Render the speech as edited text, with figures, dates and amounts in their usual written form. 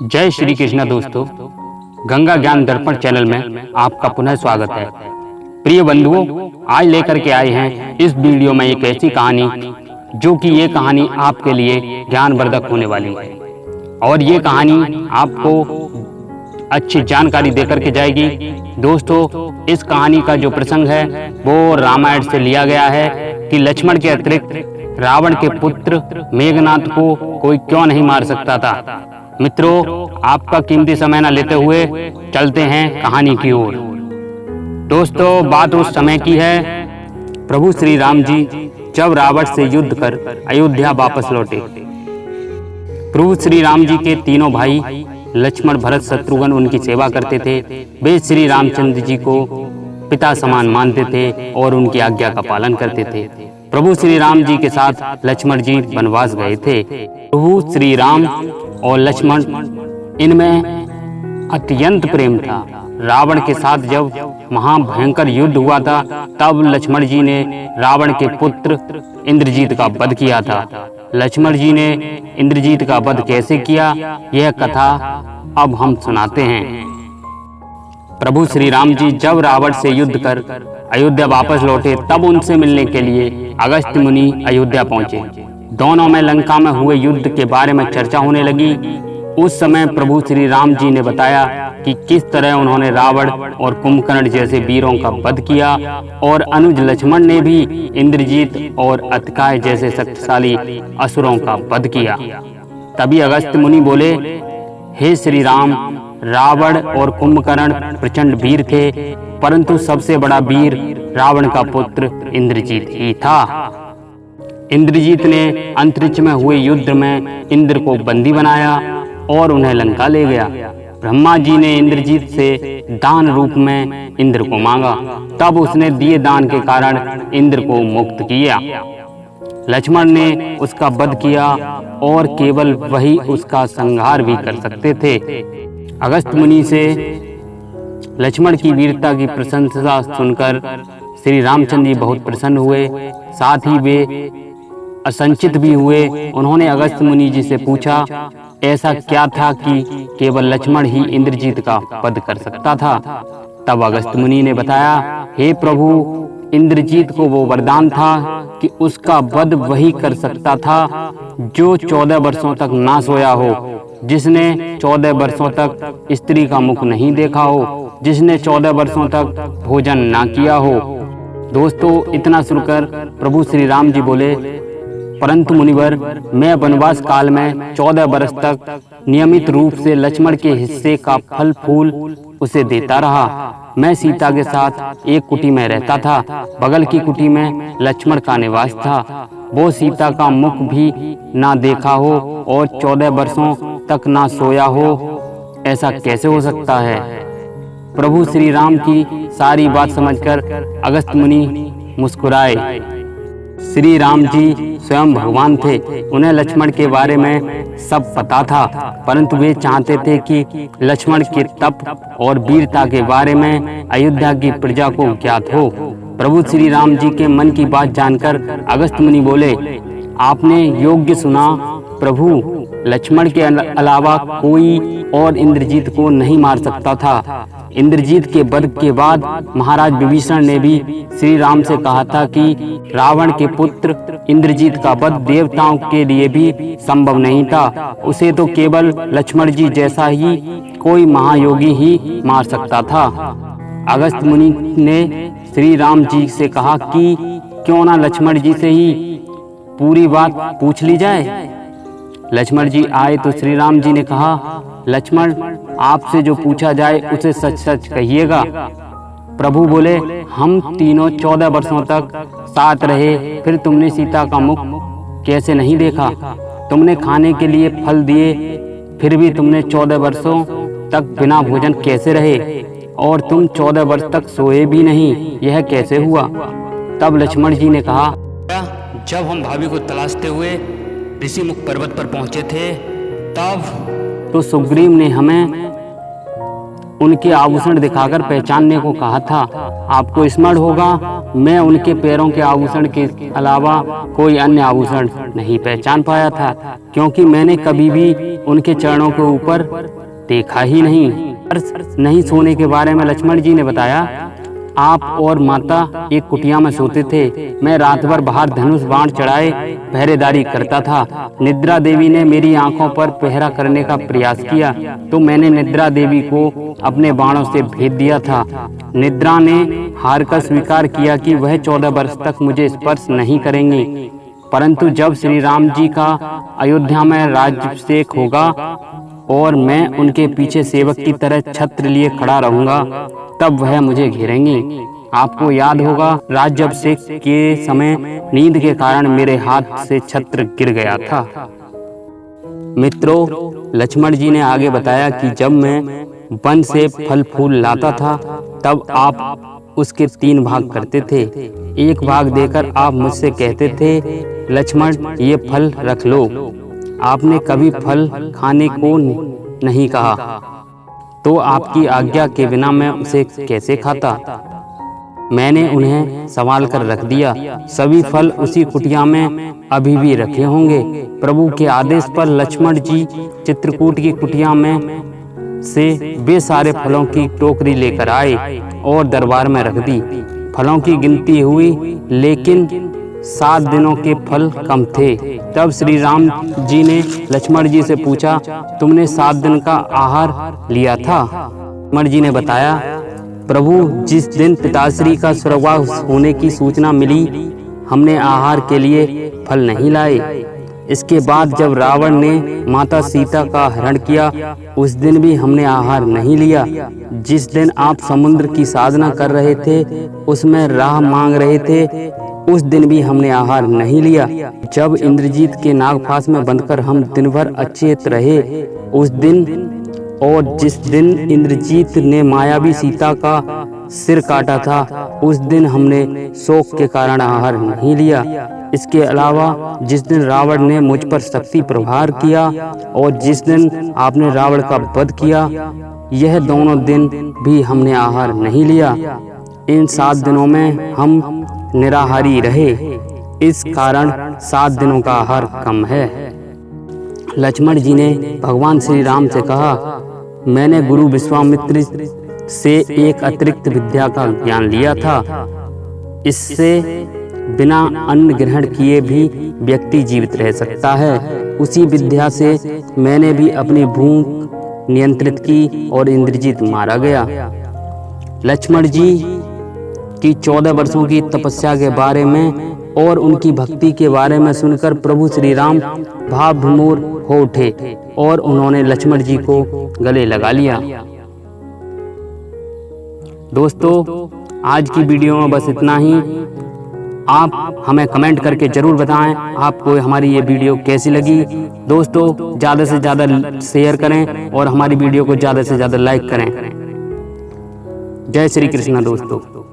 जय श्री कृष्ण दोस्तों, गंगा ज्ञान दर्पण चैनल में आपका पुनः स्वागत है। प्रिय बंधुओं, आज लेकर के आए हैं इस वीडियो में एक ऐसी कहानी जो कि ये कहानी आपके लिए ज्ञानवर्धक होने वाली है और ये कहानी आपको अच्छी जानकारी देकर के जाएगी। दोस्तों, इस कहानी का जो प्रसंग है वो रामायण से लिया गया है कि लक्ष्मण के अतिरिक्त रावण के पुत्र मेघनाथ को कोई क्यों नहीं मार सकता था। मित्रों, आपका कीमती समय न लेते हुए चलते हैं कहानी की ओर। दोस्तों, बात उस समय की है, प्रभु श्री राम जी जब रावण से युद्ध कर अयोध्या वापस लौटे। प्रभु श्री राम जी के तीनों भाई लक्ष्मण, भरत, शत्रुघ्न उनकी सेवा करते थे। वे श्री रामचंद्र जी को पिता समान मानते थे और उनकी आज्ञा का पालन करते थे। प्रभु श्री राम जी के साथ लक्ष्मण जी वनवास गए थे। प्रभु श्री राम और लक्ष्मण इनमें अत्यंत प्रेम था। रावण के साथ जब महाभयंकर युद्ध हुआ था तब लक्ष्मण जी ने रावण के पुत्र इंद्रजीत का वध किया था। लक्ष्मण जी ने इंद्रजीत का वध कैसे किया, यह कथा अब हम सुनाते हैं। प्रभु श्री राम जी जब रावण से युद्ध कर अयोध्या वापस लौटे तब उनसे मिलने के लिए अगस्त्य मुनि अयोध्या पहुंचे। दोनों में लंका में हुए युद्ध के बारे में चर्चा होने लगी। उस समय प्रभु श्री राम जी ने बताया कि किस तरह उन्होंने रावण और कुंभकर्ण जैसे वीरों का वध किया और अनुज लक्ष्मण ने भी इंद्रजीत और अतिकाय जैसे शक्तिशाली असुरों का वध किया। तभी अगस्त्य मुनि बोले, हे श्री राम, रावण और कुंभकर्ण प्रचंड वीर थे, परंतु सबसे बड़ा वीर रावण का पुत्र इंद्रजीत ही था। इंद्रजीत ने अंतरिक्ष में हुए युद्ध में इंद्र को बंदी बनाया और उन्हें लंका ले गया। ब्रह्मा जी ने इंद्रजीत से दान रूप में इंद्र को मांगा, तब उसने दिए दान के कारण इंद्र को मुक्त किया। लक्ष्मण ने उसका वध किया और केवल वही उसका संहार भी कर सकते थे। अगस्त्य मुनि से लक्ष्मण की वीरता की प्रशंसा सुनकर श्री रामचंद्र जी बहुत प्रसन्न हुए, साथ ही वे असंचित भी हुए। उन्होंने अगस्त्य मुनि जी से पूछा, ऐसा क्या था कि केवल लक्ष्मण ही इंद्रजीत का वध कर सकता था। तब अगस्त्य मुनि ने बताया, हे प्रभु, इंद्रजीत को वो वरदान था कि उसका वध वही कर सकता था जो 14 वर्षों तक ना सोया हो, जिसने 14 वर्षों तक स्त्री का मुख नहीं देखा हो, जिसने 14 वर्षों तक भोजन ना किया हो। दोस्तों, इतना सुनकर प्रभु श्री राम जी बोले, परंतु मुनिवर, मैं वनवास काल में 14 वर्ष तक नियमित रूप से लक्ष्मण के हिस्से का फल फूल उसे देता रहा। मैं सीता के साथ एक कुटी में रहता था। बगल की कुटी में लक्ष्मण का निवास था। वो सीता का मुख भी ना देखा हो और 14 वर्षों तक ना सोया हो, ऐसा कैसे हो सकता है। प्रभु श्री राम की सारी बात समझकर अगस्त्य मुनि मुस्कुराए। श्री राम जी स्वयं भगवान थे, उन्हें लक्ष्मण के बारे में सब पता था, परंतु वे चाहते थे कि लक्ष्मण के तप और वीरता के बारे में अयोध्या की प्रजा को ज्ञात हो। प्रभु श्री राम जी के मन की बात जानकर अगस्त्य मुनि बोले, आपने योग्य सुना प्रभु, लक्ष्मण के अलावा कोई और इंद्रजीत को नहीं मार सकता था। इंद्रजीत के वध के बाद महाराज विभीषण ने भी श्री राम से कहा था कि रावण के पुत्र इंद्रजीत का वध देवताओं के लिए भी संभव नहीं था। उसे तो केवल लक्ष्मण जी जैसा ही कोई महायोगी ही मार सकता था। अगस्त्य मुनि ने श्री राम जी से कहा कि क्यों ना लक्ष्मण जी से ही पूरी बात पूछ ली जाए। लक्ष्मण जी आए तो श्री राम जी ने कहा, लक्ष्मण, आपसे जो पूछा जाए उसे सच सच कहिएगा। प्रभु बोले, हम तीनों 14 वर्षों तक साथ रहे, फिर तुमने सीता का मुख कैसे नहीं देखा। तुमने खाने के लिए फल दिए, फिर भी तुमने 14 वर्षों तक बिना भोजन कैसे रहे, और तुम 14 वर्ष तक सोए भी नहीं, यह कैसे हुआ। तब लक्ष्मण जी ने कहा, जब हम भाभी को तलाशते हुए ऋषिमुख पर्वत पर पहुंचे थे, तब तो सुग्रीव ने हमें उनके आभूषण दिखाकर पहचानने को कहा था। आपको स्मरण होगा, मैं उनके पैरों के आभूषण के अलावा कोई अन्य आभूषण नहीं पहचान पाया था, क्योंकि मैंने कभी भी उनके चरणों के ऊपर देखा ही नहीं। सोने के बारे में लक्ष्मण जी ने बताया, आप और माता एक कुटिया में सोते थे। मैं रात भर बाहर धनुष बाण चढ़ाए पहरेदारी करता था। निद्रा देवी ने मेरी आंखों पर पहरा करने का प्रयास किया तो मैंने निद्रा देवी को अपने बाणों से भेद दिया था। निद्रा ने हार कर स्वीकार किया कि वह 14 वर्ष तक मुझे स्पर्श नहीं करेंगी, परंतु जब श्री राम जी का अयोध्या में राज्याभिषेक होगा और मैं उनके पीछे सेवक की तरह छत्र लिए खड़ा रहूंगा, तब वह मुझे घेरेंगी। आपको याद होगा, राज्याभिषेक के समय नींद के कारण मेरे हाथ से छत्र गिर गया था। मित्रों, लक्ष्मण जी ने आगे बताया कि जब मैं वन से फल फूल लाता था तब आप उसके 3 भाग करते थे। एक भाग देकर आप मुझसे कहते थे, लक्ष्मण ये फल रख लो। आपने कभी फल खाने को नहीं कहा, तो आपकी आज्ञा के बिना मैं उसे कैसे खाता? मैंने उन्हें संभाल कर रख दिया। सभी फल उसी कुटिया में अभी भी रखे होंगे। प्रभु के आदेश पर लक्ष्मण जी चित्रकूट की कुटिया में से वे सारे फलों की टोकरी लेकर आए और दरबार में रख दी। फलों की गिनती हुई, लेकिन 7 दिनों के फल कम थे। तब श्री राम जी ने लक्ष्मण जी से पूछा, तुमने 7 दिन का आहार लिया था? लक्ष्मण जी ने बताया, प्रभु, जिस दिन पिताश्री का स्वर्गवास होने की सूचना मिली, हमने आहार के लिए फल नहीं लाए। इसके बाद जब रावण ने माता सीता का हरण किया, उस दिन भी हमने आहार नहीं लिया। जिस दिन आप समुद्र की साधना कर रहे थे, उसमें राह मांग रहे थे, उस दिन भी हमने आहार नहीं लिया। जब इंद्रजीत के नागफास में बंधकर हम दिन भर अचेत रहे, उस दिन, और जिस दिन इंद्रजीत ने मायावी सीता का सिर काटा था, उस दिन हमने शोक के कारण आहार नहीं लिया। इसके अलावा जिस दिन रावण ने मुझ पर शक्ति प्रहार किया और जिस दिन आपने रावण का वध किया, यह दोनों दिन भी हमने आहार नहीं लिया। इन 7 दिनों में हम निराहारी रहे, इस कारण 7 दिनों का आहार कम है। लक्ष्मण जी ने भगवान श्री राम से कहा, मैंने गुरु विश्वामित्र से एक अतिरिक्त विद्या का ज्ञान लिया था। इससे बिना अन्न ग्रहण किए भी व्यक्ति जीवित रह सकता है। उसी विद्या से मैंने भी अपनी भूख नियंत्रित की और इंद्रजीत मारा गया। लक्ष्मण जी की 14 वर्षों की तपस्या के बारे में और उनकी भक्ति के बारे में सुनकर प्रभु श्री राम भावविभोर हो उठे और उन्होंने लक्ष्मण जी को गले लगा लिया। दोस्तों, आज की वीडियो में बस इतना ही। आप हमें कमेंट करके जरूर बताएं आपको हमारी ये वीडियो कैसी लगी। दोस्तों, ज़्यादा से ज़्यादा शेयर करें और हमारी वीडियो को ज़्यादा से ज़्यादा लाइक करें। जय श्री कृष्ण दोस्तों।